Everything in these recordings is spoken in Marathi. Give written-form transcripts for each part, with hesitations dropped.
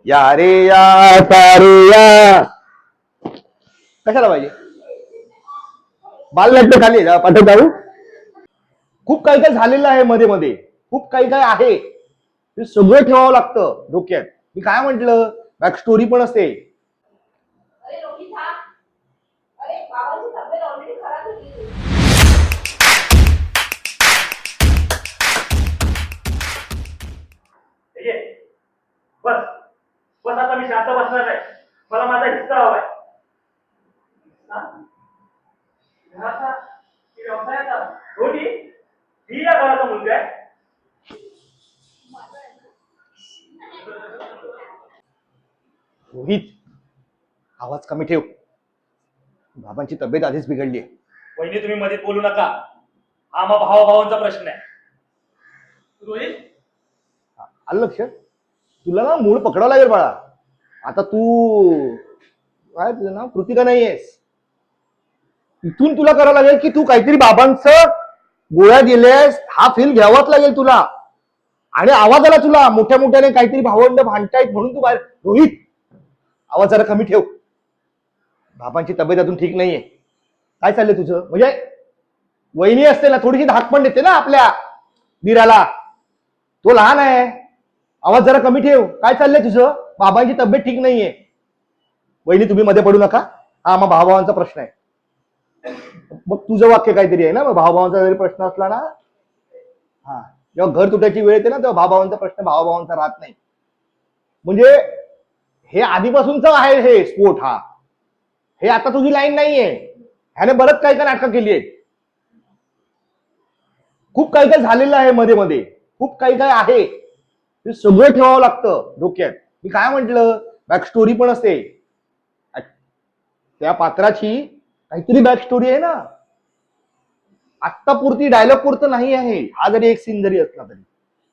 या रे या सारे या. कशाला पाहिजे बालनाट्य खाली पाठवत जाऊ. खूप काही काही झालेलं आहे मध्ये मध्ये, खूप काही काय आहे ते सगळं ठेवावं लागतं डोक्यात. मी काय म्हंटल, बॅक स्टोरी पण असते. अरे रोहित हा, अरे बाबाची तब्येत ऑलरेडी खराब झाली. बस बस आता मी शांत बसणार नाही. मला माझा हिस्सा हवाय. व्यवसायाचा रोटी ही या घराचा मुलगा आहे. रोहित, आवाज कमी ठेव. बाबांची तब्येत आधीच बिघडली आहे. वहिनी तुम्ही मध्ये बोलू नका. हा मग भावाभावांचा प्रश्न आहे. रोहित आलं लक्ष? तुला ना मूळ पकडावं लागेल बाळा. आता तू काय, तुझं नाव कृतिका नाहीयेस. इथून तुला करावं लागेल की तू काहीतरी बाबांचं गोळ्या दिलेस, हा फील घ्यावाच लागेल तुला. आणि आवाज आला तुला मोठ्या मोठ्याने काहीतरी भावंड भांडतायत म्हणून तू बाहेर. रोहित, आवाज जरा कमी ठेव. बाबांची तब्येत अजून ठीक नाहीये. काय चाललंय तुझं? म्हणजे वहिनी असते ना, थोडीशी धाक पण देते ना आपल्या दिराला. तो लहान आहे. आवाज जरा कमी ठेव. काय चाललंय तुझं? बाबांची तब्येत ठीक नाहीये. वहिनी तुम्ही मध्ये पडू नका. हा मग भावाभावांचा प्रश्न आहे. मग तुझं वाक्य काहीतरी आहे ना. मग भावाभावांचा जरी प्रश्न असला ना, हा जेव्हा घर तुटायची वेळ येते ना, तेव्हा भावाभावांचा प्रश्न भावाभावांचा राहत नाही. म्हणजे हे आधीपासूनच आहे हे स्पोर्ट. हा हे आता तुझी लाईन नाहीये. ह्याने बरंच काही काय नाटकं केली आहेत. खूप काही काय झालेलं आहे मध्ये मध्ये, खूप काही काय आहे ते सगळं ठेवावं लागतं डोक्यात. मी काय म्हंटल, बॅक स्टोरी पण असते. त्या पात्राची काहीतरी बॅक स्टोरी आहे ना. आत्ता पुरती डायलॉग पुरतं नाही आहे. हा जरी एक सीन जरी असला तरी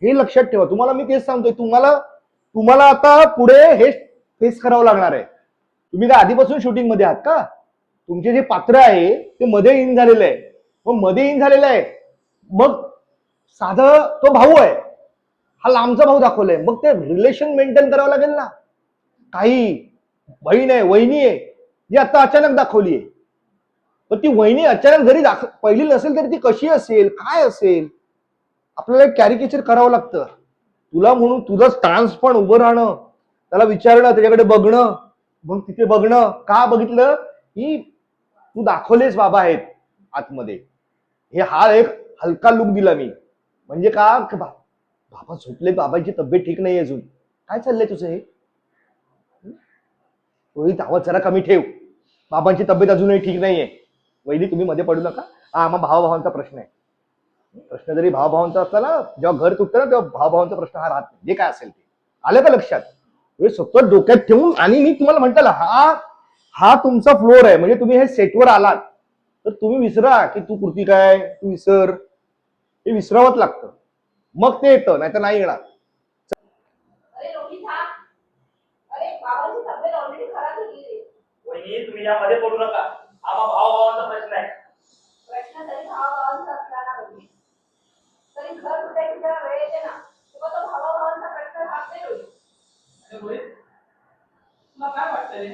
हे लक्षात ठेवा. तुम्हाला मी तेच सांगतोय, तुम्हाला आता पुढे हे फेस करावं लागणार आहे. तुम्ही काय आधीपासून शूटिंग मध्ये आहात का? तुमचे जे पात्र आहे ते मध्ये इन झालेलं आहे. मग मध्ये इन झालेलं आहे, मग साधं तो भाऊ आहे, हा लांबचा भाऊ दाखवलाय. मग ते रिलेशन मेंटेन करावं लागेल ना. काही बहीण आहे, वहिनी आहे, जी आता अचानक दाखवली आहे. पण ती वहिनी अचानक जरी पहिली नसेल तरी ती कशी असेल, काय असेल, आपल्याला कॅरिकेचर करावं लागतं. तुला म्हणून तुझं स्टान्स पण उभं राहणं, त्याला विचारणं, त्याच्याकडे बघणं, मग तिथे बघणं. का बघितलं की तू दाखवलेस बाबा आहेत आतमध्ये. हा एक हलका लुक दिला मी. म्हणजे का, बाबा झोपले, बाबांची तब्येत ठीक नाही अजून. काय चाललंय तुझं हे? रोहित, आवाज जरा कमी ठेव. बाबांची तब्येत अजूनही ठीक नाहीये. वहिनी तुम्ही मध्ये पडू नका. हा मग भावाभावांचा प्रश्न आहे. प्रश्न जरी भावाभावांचा असला ना, जेव्हा घर तुटतं ना, तेव्हा भावाभावांचा प्रश्न हा राहत नाही. जे काय असेल ते आलं का लक्षात? सतत डोक्यात ठेवून. आणि मी तुम्हाला म्हणताल, हा तुमचा फ्लोर आहे. म्हणजे तुम्ही हे सेटवर आलात तर तुम्ही विसरा की तू कृती काय, तू विसर. हे विसरावंच लागतं, मग ते येतं, नाही तर नाही येणार. अरे रोहित हा, अरे बाबाची तब्येत ऑलरेडी खराब झाली. वहिनी तुम्ही यामध्ये पडू नका. हा मग भावाभावांचा प्रश्न आहे. प्रश्न जरी भावाभावांचा असला ना रोहित, तरी घर तुटायची जरा वेळ येते ना, तेव्हा तो भावाभावांचा प्रश्न राहत नाही रोहित. अरे रोहित, तुला काय वाटतं रे?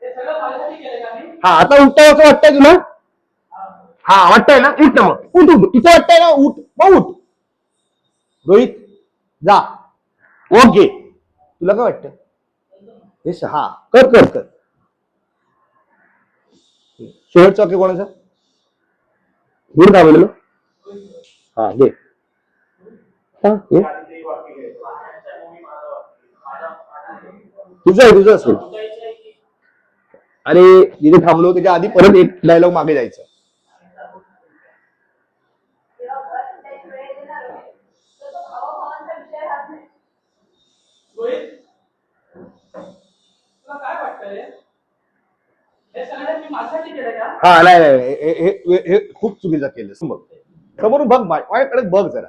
हे सगळं माझ्यासाठी केलं का मी? हा आता उठताय असं वाटतंय तुला? हा वाटतंय ना? उठ ना मग. उठ उठ. तिथं वाटतंय ना? उठ मग उठ. रोहित जा. ओके, तुला काय वाटतं? हा कर कर कर. शेवटचा वाक्य कोणाचा? गुड का बोललो? हा घे. तुझं असेल. अरे जिथे थांबलो त्याच्या आधी परत एक डायलॉग मागे जायचं. जेव्हा घर तुटायची वेळ येते ना रोहित, तर तो भावाभावांचा विषय राहत नाही. रोहित, तुला काय वाटतं रे? हे सगळं मी माझ्यासाठी केलं का? हा नाही, हे खूप चुकीचं केलं. समोरून बघ, माझ्याकडे बघ जरा.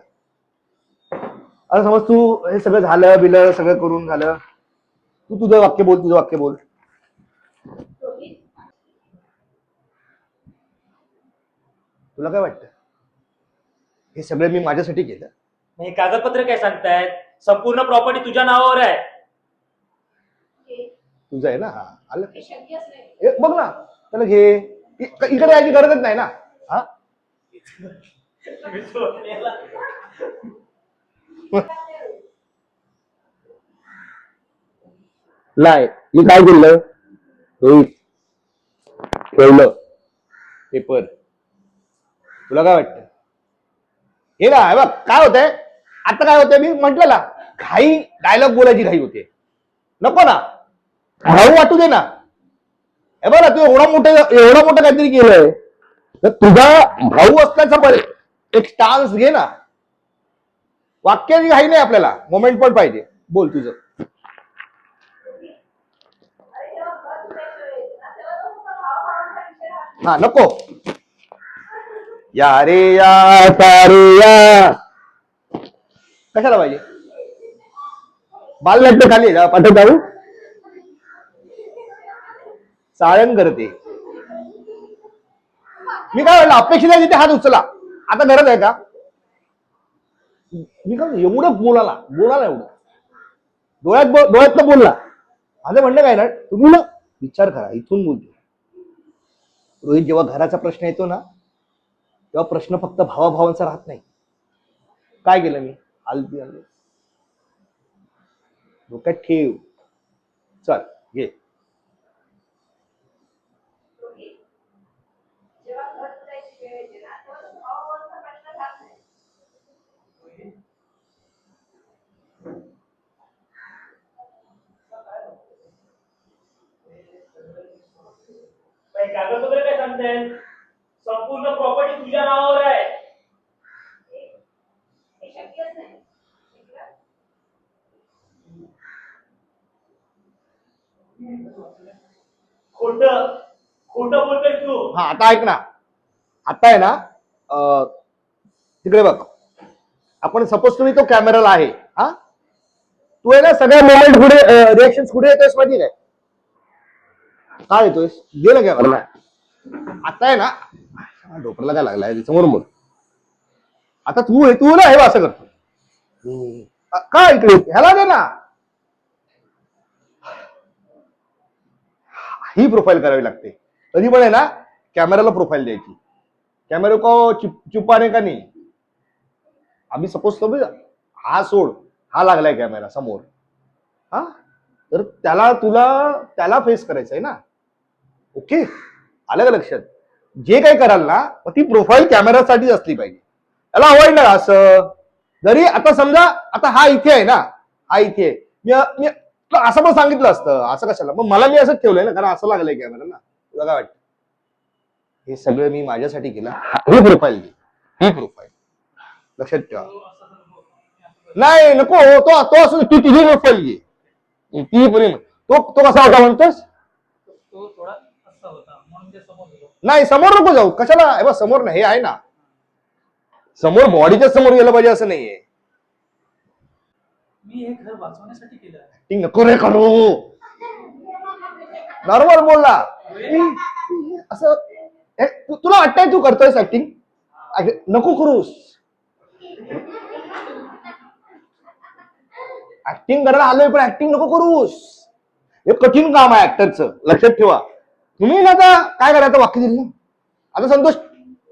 आता समज तू हे सगळं झालं बिलं सगळं करून झालं, तू तुझं वाक्य बोल. रोहित, तुला काय वाटतं? हे सगळं मी माझ्यासाठी केलं? हे कागदपत्र काय सांगतायत? संपूर्ण प्रॉपर्टी तुझ्या नावावर आहे. तुझं आहे ना? हा आलं. हे शक्यच नाही. हे बघ ना, त्याला घे. इकडे यायची गरजच नाही ना. हा नाही, मी काय केलं? ठेवलं पेपर. तुला काय वाटतं? हे ना, हे बघ काय होतंय आता, काय होतंय मी म्हंटल ना, घाई डायलॉग बोलायची घाई होते. नको ना, भाऊ वाटू दे ना. हे बघ ना, तू एवढं मोठं काहीतरी केलंय, तर तुझा भाऊ असल्याचा एक स्टान्स घे ना. वाक्याची घाई नाही आपल्याला, मोमेंट पण पाहिजे. बोल तुझं. अरे जेव्हा घर तुटायची वेळ येते ना, तेव्हा तो फक्त भावाभावांचा विषय राहत नाही. हा नको. या रे या सारे या. कशाला पाहिजे? बालनाट्य खाली पाठवत जाऊ. चाळण करते. मी काय म्हणलं, अपेक्षित आहे तिथे हात उचला. आता गरज आहे का? मी काय एवढं बोलाला एवढं डोळ्यात बोलला. माझं म्हणणं काय ना, तुम्ही ना विचार करा, इथून बोलतो. रोहित, जेव्हा घराचा प्रश्न येतो ना, तेव्हा प्रश्न फक्त भावाभावांचा राहत नाही. काय केलं मी? हलती आणलं, डोक्यात ठेव. चल घे. रोहित, जेव्हा घर तुटायची वेळ येते ना, तेव्हा तो भावाभावांचा प्रश्न राहत नाही. काही कागदपत्र काय सांगतायत? संपूर्ण प्रॉपर्टी तुझ्या नावावर आहे. हे शक्यच नाही. खोटं खोटं बोलतोय तू. हा आता ऐक ना, आता आहे ना, तिकडे बघ. आपण सपोज तुम्ही तो कॅमेराला आहे. हा तू आहे ना, सगळ्या मोमेंट पुढे, रिएक्शन पुढे येतोयस माहिती काय? काय येतोयस? गेलं कॅमेरा. आता आहे ना, डोक्याला काय लागलाय समोर बोल. आता तू ना हे असं करतो. काय इकडे ह्याला दे ना. ही प्रोफाईल करावी लागते. कधी पण आहे ना, कॅमेराला प्रोफाईल द्यायची. कॅमेरा को चुपाने का नाही. आम्ही सपोज तो हा सोड, हा लागलाय कॅमेरा समोर. हा तर त्याला फेस करायचं आहे ना. ओके, आलं का लक्षात? जे काही कराल ना, ती प्रोफाईल कॅमेरासाठीच असली पाहिजे. त्याला अवॉइड नाही असं. जरी आता समजा, आता हा इथे आहे ना, हा इथे मी असं पण सांगितलं असतं, असं कशाला. मग मला मी असंच ठेवलंय ना, कारण असं लागलंय कॅमेरा ना. तुला काय वाटतं? हे सगळं मी माझ्यासाठी केलं. ही प्रोफाईल घे, ही प्रोफाईल लक्षात ठेवा. नाही नको, तो असं तू तुझी प्रोफाईल घे. ती पण तो कसा होता म्हणतोस? तो थोडा असा होता म्हणून ते समोर गेलो. नाही, समोर नको जाऊ. कशाला? हे बघ समोर नाही, हे आहे ना समोर, बॉडीच्या समोर गेलं पाहिजे असं नाहीये. मी हे घर वाचवण्यासाठी केलं. ती नको रे करू. नॉर्मल बोलला असं. तुला वाटतंय तू करतोयस ऍक्टिंग? नको करूस. ऍक्टिंग करायला आलोय, पण ऍक्टिंग नको करूस. हे कठीण काम आहे ऍक्टरचं, लक्षात ठेवा. तुम्ही ना आता काय करायचं वाक्य दिलं ना. आता संतोष,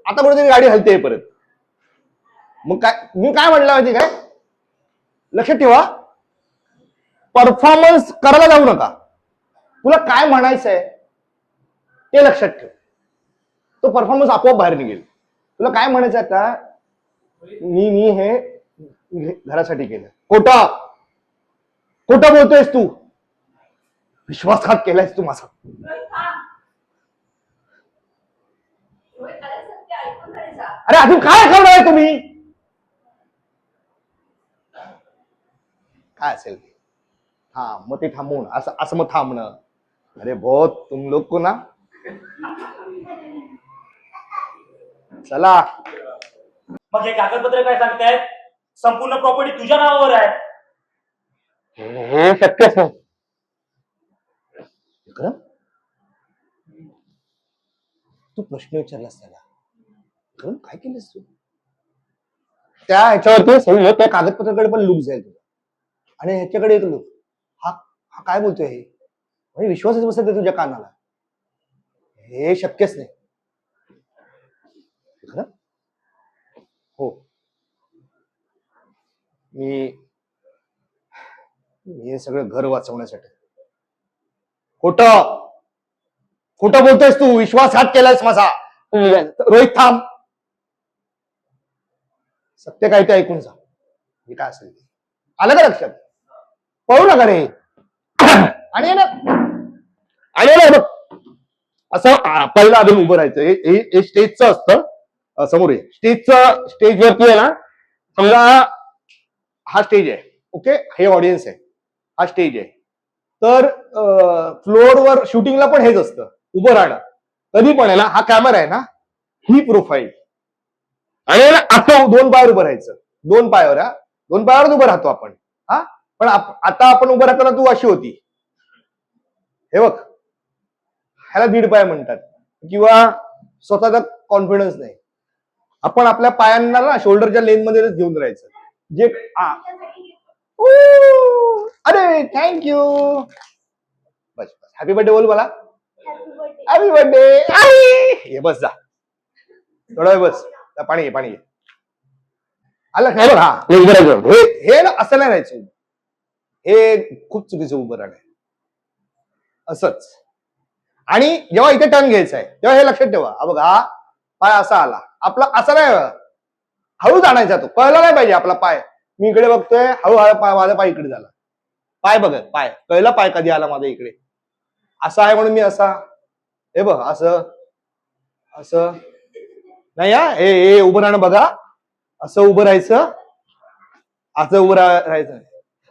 आता कुठेतरी गाडी हलते परत. मग काय मी काय म्हटलं माहिती काय? लक्षात ठेवा, परफॉर्मन्स करायला जाऊ नका. तुला काय म्हणायचंय ते लक्षात ठेव. तो परफॉर्मन्स आपोआप बाहेर निघेल. तुला काय म्हणायचं आता? मी हे घरासाठी केलं. खोटं बोलतोयस तू. विश्वासघात केलायस तू माझा. रोहित, थांब. रोहित, अरे सत्य ऐकून तरी जा. अरे अजून काय करणार तुम्ही? काय असेल ते मग ते थांबवून असं मग थांबणं. अरे बहुत तुम लोग को ना. चला. मग हे कागदपत्र काय सांगतायत? संपूर्ण प्रॉपर्टी तुझ्या नावावर आहे. हे शक्यच नाही. विक्रम, तू प्रश्न विचारलास त्याला. विक्रम, काय केलंस तू? त्या ह्याच्यावरती सही, त्या कागदपत्राकडे पण लूक जाईल तुझा, आणि ह्याच्याकडे एक लूक. हा काय बोलतोय हे? म्हणजे विश्वासच बसत नाही तुझ्या कानाला. हे शक्यच नाही. खरं? हो. मी मी हे सगळं घर वाचवण्यासाठी. खोटं खोटं बोलतोयस तू. विश्वासघात केलायस माझा. रोहित थांब. सत्य काय ते ऐकून जा. हे काय असेल ते. आलं का लक्षात? पळू नका रे. आणि आहे ना आणि आहे ना बघ असं पहिलं अजून उभं राहायचं. हे स्टेजचं असतं. समोर आहे स्टेजचं. स्टेजवरती आहे ना समजा हा स्टेज आहे. ओके हे ऑडियन्स आहे. हा स्टेज आहे. तर फ्लोअरवर शूटिंगला पण हेच असतं. उभं राहणं. कधी पण आहे ना हा कॅमेरा आहे ना ही प्रोफाईल आणि असं 2 पायावर उभं राहायचं. 2 पायावर. हा 2 पायावर उभं राहतो आपण. हा पण आता आपण उभं राहताना तू अशी होती. हे बघ ह्याला 1.5 पाय म्हणतात. किंवा स्वतःचा कॉन्फिडन्स नाही. आपण आपल्या पायांना ना शोल्डरच्या लेन मध्ये घेऊन राहायचं. जे अरे थँक्यू. बस बस. हॅपी बर्थडे बोल मला. Happy birthday. हे बस जा थोडा वेळ बस. पाणी घे पाणी घे. आलं काय बघ. हा हे उभं राहायचं. हे ना असं नाही राहायचं. हे खूप चुकीचं उभं राहणं आहे. असंच. आणि जेव्हा इथे टर्न घ्यायचा आहे तेव्हा हे लक्षात ठेवा. बघ हा पाय असा आला. आपला असा नाही हळूच आणायचा. तो कळला नाही पाहिजे आपला पाय. मी इकडे बघतोय हळूहळू पाय माझा पाय इकडे झाला. पाय बघत पाय कळलं पाय कधी आला माझ्या इकडे. असा आहे म्हणून मी असा. हे बघ असं असं नाही. हा हे उभं राहणं बघा. असं उभं राहायचं. असं उभं राहायचं.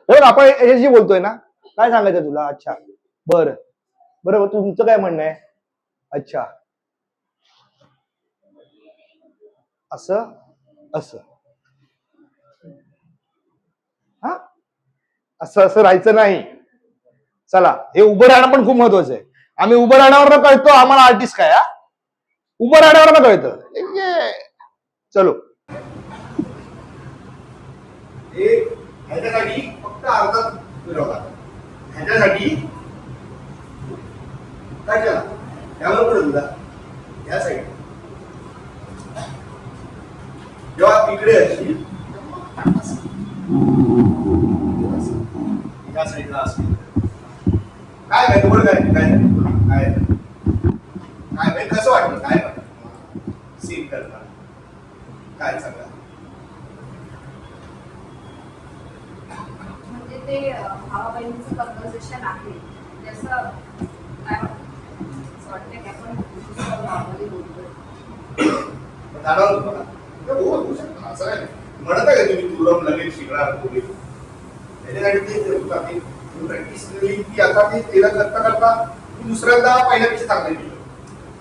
बघ आपण याच्याशी बोलतोय ना. काय सांगायचं तुला. अच्छा बरं बरं तुमचं काय म्हणणं आहे. अच्छा असं असं हा असं असं राहायचं नाही. चला हे उभं राहणं पण खूप महत्वाचं आहे. आम्ही उभं राहण्यावर कळतो आम्हाला आर्टिस्ट काय. हा उभं राहण्यावर कळतं. चलो ह्याच्यासाठी फक्त अर्धा फिरवला. ह्याच्यासाठी काय केला त्यावर पुढे तुला या साईड जेव्हा इकडे असेल या साईडला असेल काय काय तुम्हाला काय काय काय काय कसं वाटलं काय वाटलं सीन करताना काय सांगा. म्हणजे ते भावा बहिणीचं कन्व्हर्सेशन आहे त्याचं काय वाटतं की आपण नॉर्मली बोलतोय. जाणवलं तुम्हाला होऊ शकतं असं काय म्हणत आहे का तुम्ही तुरम लगेच शिकणार बोली त्याच्यासाठी ते प्रॅक्टिस केली की आता ते तिला करता करता दुसऱ्यांदा पहिल्यापेक्षा चांगलं केलं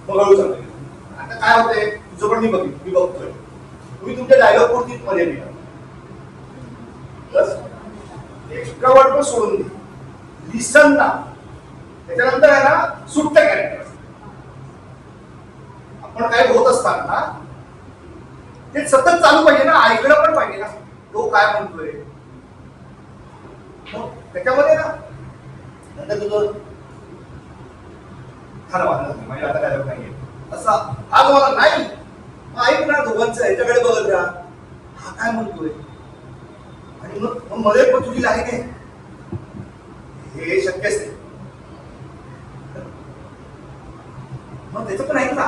मग हळू चांगलं केलं. आता काय होतंय तुझं पण मी बघतोय तुम्ही तुमच्या डायलॉग पुरतीच मध्ये दिला बस. एक्स्ट्रा वर्ड पण सोडून दे. लिसन ना त्याच्यानंतर आहे ना सुट्ट कॅरेक्टर. आपण काय होत असताना ते सतत चालू पाहिजे ना. ऐकलं पण पाहिजे ना तो काय म्हणतोय. त्याच्यामध्ये ना नंतर तुझं खाणं वाटलं म्हणजे आता काय नाहीये असा आज मला नाही. ऐक ना दोघांचं ह्याच्याकडे बघत राहा हा काय म्हणतोय. आणि मग मध्ये पण तुझी लाईन आहे. हे शक्यच नाही. मग त्याचं पण ऐक ना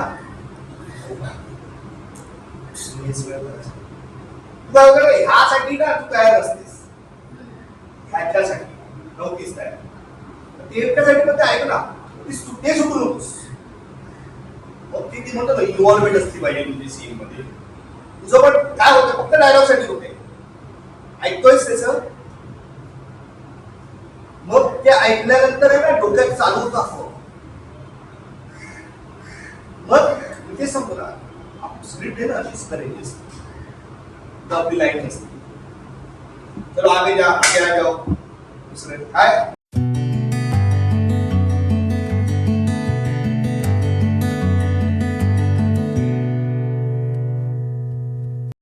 ह्यासाठी ना तू तयार असतेस. ह्याच्यासाठी नव्हतीस तयार. ते एकट्यासाठी पण ते ऐक ना ते सुटू नकोस. मग ती म्हणतो ना इन्व्हॉल्वमेंट असली पाहिजे तुझी सीन मध्ये. तुझं पण काय होतं फक्त डायलॉग साठी होते. ऐकतोयस त्याच मग ते ऐकल्यानंतर आहे ना डोक्यात चालू होत असतो. मग इथे संपला स्क्रिप्ट आहे ना अशीच करायची असते. आपली लाईन असते. चलो आगे जाओ दुसरे काय